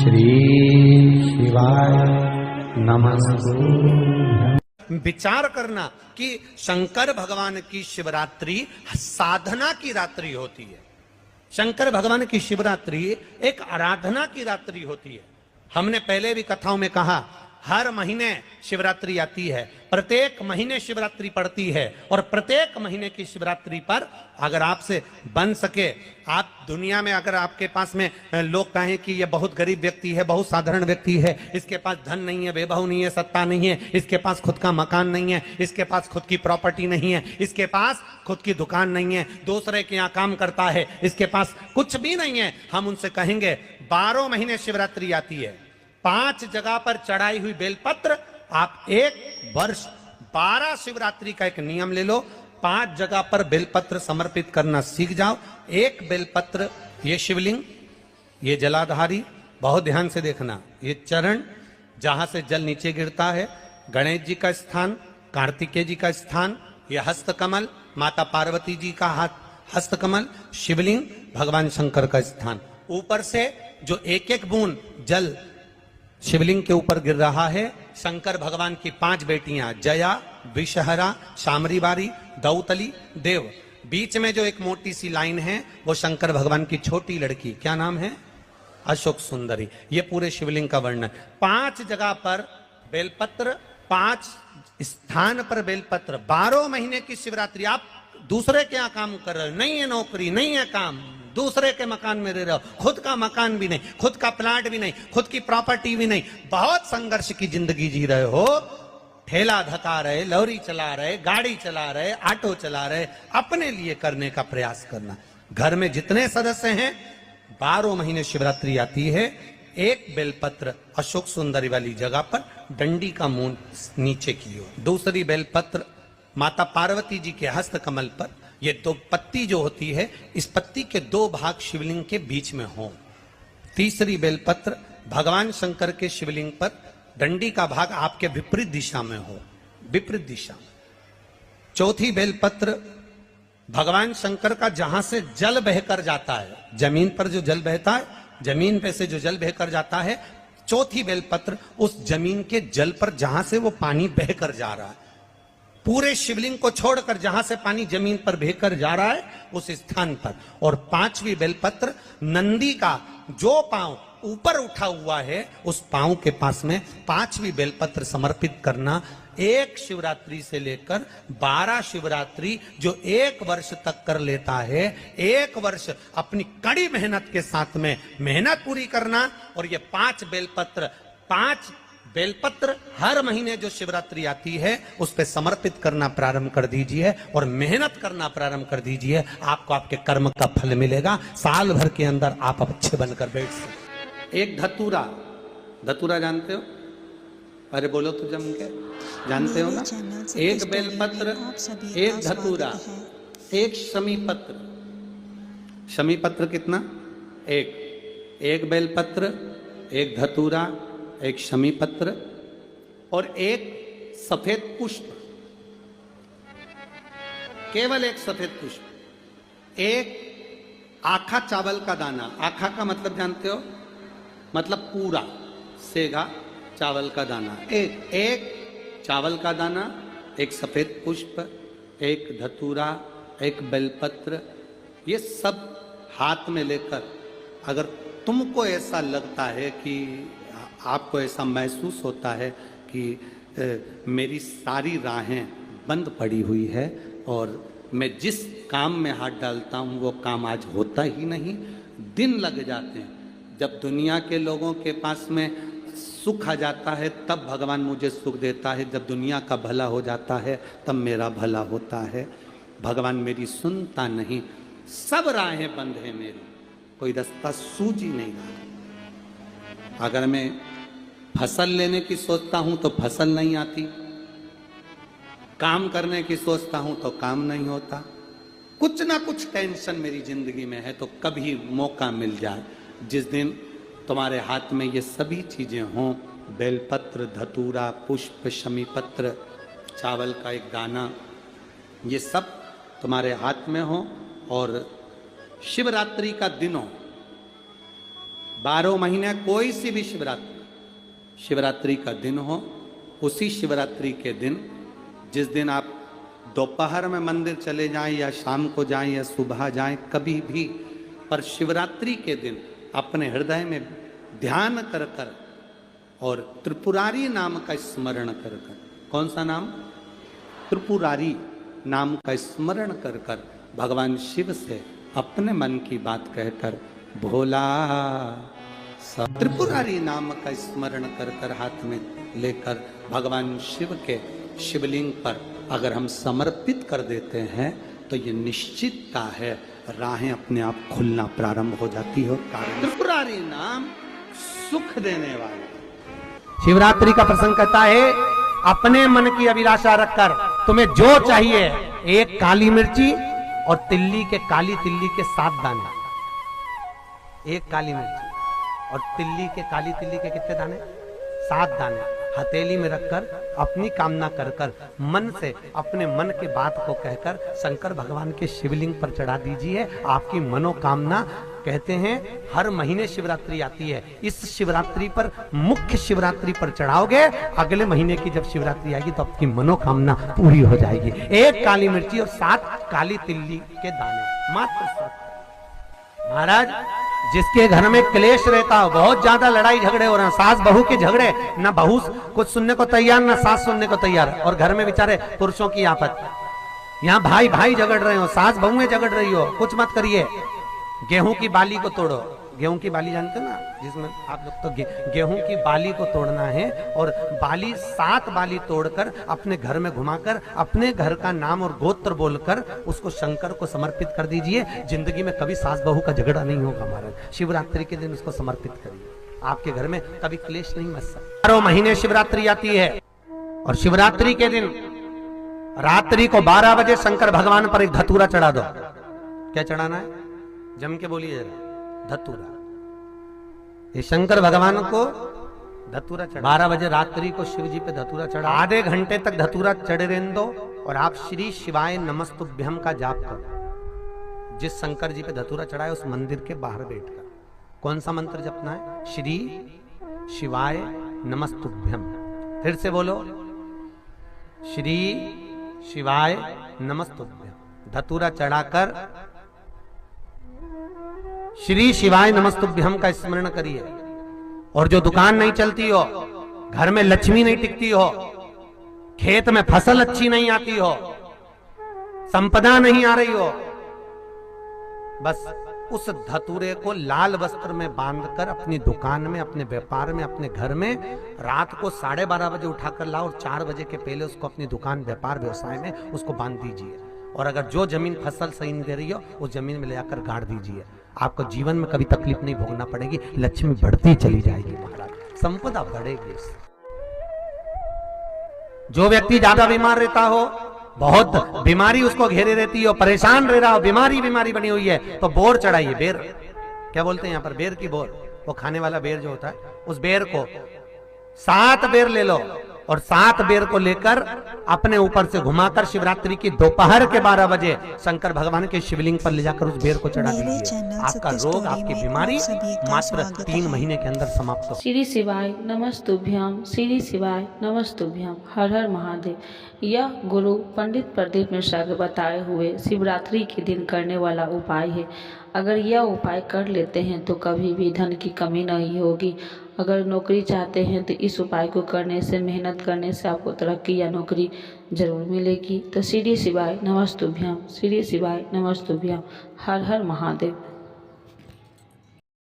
श्री शिवाय नमस्तु। विचार करना कि शंकर भगवान की शिवरात्रि साधना की रात्रि होती है। शंकर भगवान की शिवरात्रि एक आराधना की रात्रि होती है। हमने पहले भी कथाओं में कहा, हर महीने शिवरात्रि आती है, प्रत्येक महीने शिवरात्रि पड़ती है, और प्रत्येक महीने की शिवरात्रि पर अगर आपसे बन सके, आप दुनिया में अगर आपके पास में लोग कहें कि ये बहुत गरीब व्यक्ति है, बहुत साधारण व्यक्ति है, इसके पास धन नहीं है, वैभव नहीं है, सत्ता नहीं है, इसके पास खुद का मकान नहीं है, इसके पास खुद की प्रॉपर्टी नहीं है, इसके पास खुद की दुकान नहीं है, दूसरे के यहाँ काम करता है, इसके पास कुछ भी नहीं है, हम उनसे कहेंगे 12 महीने शिवरात्रि आती है, 5 जगह पर चढ़ाई हुई बेलपत्र, आप एक वर्ष 12 शिवरात्रि का एक नियम ले लो, 5 जगह पर बेलपत्र समर्पित करना सीख जाओ। एक बेलपत्र, ये शिवलिंग, ये जलाधारी, बहुत ध्यान से देखना, ये चरण जहां से जल नीचे गिरता है, गणेश जी का स्थान, कार्तिकेय जी का स्थान, ये हस्तकमल, माता पार्वती जी का हाथ हस्तकमल, शिवलिंग, भगवान शंकर का स्थान। ऊपर से जो एक एक बूंद जल शिवलिंग के ऊपर गिर रहा है, शंकर भगवान की 5 बेटियां, जया, विषहरा, शामरीबारी, दौतली, देव। बीच में जो एक मोटी सी लाइन है वो शंकर भगवान की छोटी लड़की, क्या नाम है? अशोक सुंदरी। ये पूरे शिवलिंग का वर्णन। 5 जगह पर बेलपत्र, 5 स्थान पर बेलपत्र, 12 महीने की शिवरात्रि। आप दूसरे के यहाँ काम कर रहे हो, नहीं है नौकरी, नहीं है काम, दूसरे के मकान में रह रहे हो, खुद का मकान भी नहीं, खुद का प्लाट भी नहीं, खुद की प्रॉपर्टी भी नहीं, बहुत संघर्ष की जिंदगी जी रहे हो, ठेला धका रहे, लौरी चला रहे, गाड़ी चला रहे, ऑटो चला रहे, अपने लिए करने का प्रयास करना। घर में जितने सदस्य हैं, 12 महीने शिवरात्रि आती है, एक बेलपत्र अशोक सुंदरी वाली जगह पर डंडी का मुंह नीचे की ओर, दूसरी बेलपत्र माता पार्वती जी के हस्त कमल पर, ये 2 पत्ती जो होती है, इस पत्ती के 2 भाग शिवलिंग के बीच में हो। तीसरी बेलपत्र भगवान शंकर के शिवलिंग पर, डंडी का भाग आपके विपरीत दिशा में हो, विपरीत दिशा में। चौथी बेलपत्र भगवान शंकर का जहां से जल बहकर जाता है, जमीन पर जो जल बहता है, जमीन पे से जो जल बहकर जाता है, चौथी बेलपत्र उस जमीन के जल पर जहां से वो पानी बहकर जा रहा है, पूरे शिवलिंग को छोड़कर जहां से पानी जमीन पर बहकर जा रहा है उस स्थान पर। और 5वीं बेलपत्र नंदी का जो पांव ऊपर उठा हुआ है, उस पांव के पास में 5वीं बेलपत्र समर्पित करना। एक शिवरात्रि से लेकर 12 शिवरात्रि जो 1 वर्ष तक कर लेता है, 1 वर्ष अपनी कड़ी मेहनत के साथ में मेहनत पूरी करना। और ये 5 बेलपत्र हर महीने जो शिवरात्रि आती है उस पे समर्पित करना प्रारंभ कर दीजिए और मेहनत करना प्रारंभ कर दीजिए। आपको आपके कर्म का फल मिलेगा। साल भर के अंदर आप अच्छे बनकर बैठ सकते। एक धतूरा, धतूरा जानते हो? अरे बोलो तो जम के, जानते हो ना? एक बेलपत्र, एक धतूरा, एक शमी पत्र। शमी पत्र कितना? एक बेलपत्र, एक धतूरा, एक शमी पत्र और एक सफेद पुष्प, केवल एक सफेद पुष्प। एक आखा चावल का दाना, आखा का मतलब जानते हो? मतलब पूरा सेगा चावल का दाना। एक चावल का दाना, एक सफेद पुष्प, एक धतूरा, एक बेलपत्र, ये सब हाथ में लेकर, अगर तुमको ऐसा लगता है कि आपको ऐसा महसूस होता है कि मेरी सारी राहें बंद पड़ी हुई है और मैं जिस काम में हाथ डालता हूँ वो काम आज होता ही नहीं, दिन लग जाते हैं। जब दुनिया के लोगों के पास में सुख आ जाता है तब भगवान मुझे सुख देता है, जब दुनिया का भला हो जाता है तब मेरा भला होता है। भगवान मेरी सुनता नहीं, सब राहें बंद है मेरी, कोई रास्ता सूझ ही नहीं रहा। अगर मैं फसल लेने की सोचता हूं तो फसल नहीं आती, काम करने की सोचता हूं तो काम नहीं होता, कुछ ना कुछ टेंशन मेरी जिंदगी में है। तो कभी मौका मिल जाए जिस दिन तुम्हारे हाथ में ये सभी चीजें हों, बेलपत्र, धतूरा, पुष्प, शमी पत्र, चावल का एक दाना, ये सब तुम्हारे हाथ में हो और शिवरात्रि का दिन हो, 12 महीने कोई सी भी शिवरात्रि का दिन हो, उसी शिवरात्रि के दिन, जिस दिन आप दोपहर में मंदिर चले जाएं या शाम को जाएं या सुबह जाएं, कभी भी, पर शिवरात्रि के दिन अपने हृदय में ध्यान कर कर और त्रिपुरारी नाम का स्मरण कर कर, कौन सा नाम? त्रिपुरारी नाम का स्मरण कर कर भगवान शिव से अपने मन की बात कहकर भोला त्रिपुरारी नाम का स्मरण कर कर हाथ में लेकर भगवान शिव के शिवलिंग पर अगर हम समर्पित कर देते हैं तो ये निश्चितता है राहें अपने आप खुलना प्रारंभ हो जाती है। और त्रिपुरारी नाम सुख देने वाले। शिवरात्रि का प्रसंग कहता है अपने मन की अभिलाषा रखकर तुम्हें जो चाहिए, एक काली मिर्ची और काली तिल्ली के 7 दाने, एक काली मिर्ची और काली तिल्ली के कितने दाने? 7 दाने हथेली में रखकर अपनी कामना कर कर मन से अपने मन के बात को कहकर शंकर भगवान के शिवलिंग पर चढ़ा दीजिए। आपकी मनोकामना, कहते हैं हर महीने शिवरात्रि आती है, इस शिवरात्रि पर, मुख्य शिवरात्रि पर चढ़ाओगे, अगले महीने की जब शिवरात्रि आएगी तो आपकी मनोकामना पूरी हो जाएगी। 1 काली मिर्ची और 7 काली तिल्ली के दाने, मात्र 7। महाराज, जिसके घर में क्लेश रहता हो, बहुत ज्यादा लड़ाई झगड़े हो रहे हैं, सास बहू के झगड़े, ना बहू कुछ सुनने को तैयार ना सास सुनने को तैयार, और घर में बेचारे पुरुषों की आफत, यहाँ भाई भाई झगड़ रहे हो, सास बहुएं झगड़ रही हो, कुछ मत करिए। गेहूं की बाली को तोड़ो, गेहूं की बाली जानते ना, जिसमें आप लोग तो गेहूं की बाली को तोड़ना है, और बाली 7 बाली तोड़कर अपने घर में घुमाकर अपने घर का नाम और गोत्र बोलकर उसको शंकर को समर्पित कर दीजिए। जिंदगी में कभी सास बहू का झगड़ा नहीं होगा महाराज। शिवरात्रि के दिन उसको समर्पित करिए, आपके घर में कभी क्लेश नहीं मच सकता। 12 महीने शिवरात्रि आती है, और शिवरात्रि के दिन रात्रि को 12 बजे शंकर भगवान पर एक धतूरा चढ़ा दो। क्या चढ़ाना है? जम के बोलिए जरा। धतूरा। ये शंकर भगवान को धतूरा चढ़ा, 12 बजे रात्रि को शिव जी पे धतूरा चढ़ा, आधे घंटे तक धतूरा चढ़े रहने दो, और आप श्री शिवाय नमस्तुभ्यम का जाप करो। जिस शंकर जी पे धतूरा चढ़ा है उस मंदिर के बाहर बैठकर कौन सा मंत्र जपना है? श्री शिवाय नमस्तुभ्यम। फिर से बोलो, श्री शिवाय नमस्तुभ्यम। धतूरा चढ़ाकर श्री शिवाय नमस्तुभ्यम का स्मरण करिए। और जो दुकान नहीं चलती हो, घर में लक्ष्मी नहीं टिकती हो, खेत में फसल अच्छी नहीं आती हो, संपदा नहीं आ रही हो, बस उस धतूरे को लाल वस्त्र में बांधकर अपनी दुकान में, अपने व्यापार में, अपने घर में रात को 12:30 बजे उठाकर लाओ, और 4 बजे के पहले उसको अपनी दुकान, व्यापार, व्यवसाय में उसको बांध दीजिए। और अगर जो जमीन फसल सही नहीं दे रही हो उस जमीन में ले जाकर गाड़ दीजिए। आपको जीवन में कभी तकलीफ नहीं भोगना पड़ेगी, लक्ष्मी बढ़ती चली जाएगी महाराज, संपदा बढ़ेगी। जो व्यक्ति ज्यादा बीमार रहता हो, बहुत बीमारी उसको घेरे रहती हो, परेशान रह रहा हो, बीमारी बनी हुई है, तो बोर चढ़ाइए। बेर, क्या बोलते हैं यहाँ पर? बेर की बोर, वो खाने वाला बेर जो होता है, उस बेर को 7 बेर ले लो, और 7 बेर को लेकर अपने ऊपर से घुमाकर शिवरात्रि की दोपहर के 12 बजे शंकर भगवान के शिवलिंग पर ले जाकर उस बेर को चढ़ा दीजिए। आपका रोग, आपकी बीमारी मात्र 3 महीने के अंदर समाप्त हो। श्री शिवाय नमस्तुभ्यम, श्री शिवाय नमस्तुभ्यम। हर हर महादेव। यह गुरु पंडित प्रदीप मिश्रा के बताए हुए शिवरात्रि के दिन करने वाला उपाय है। अगर यह उपाय कर लेते हैं तो कभी भी धन की कमी नहीं होगी। अगर नौकरी चाहते हैं तो इस उपाय को करने से, मेहनत करने से आपको तरक्की या नौकरी जरूर मिलेगी। तो श्री शिवाय नमस्तुभ्यम, श्री शिवाय नमस्तुभ्यम। हर हर महादेव।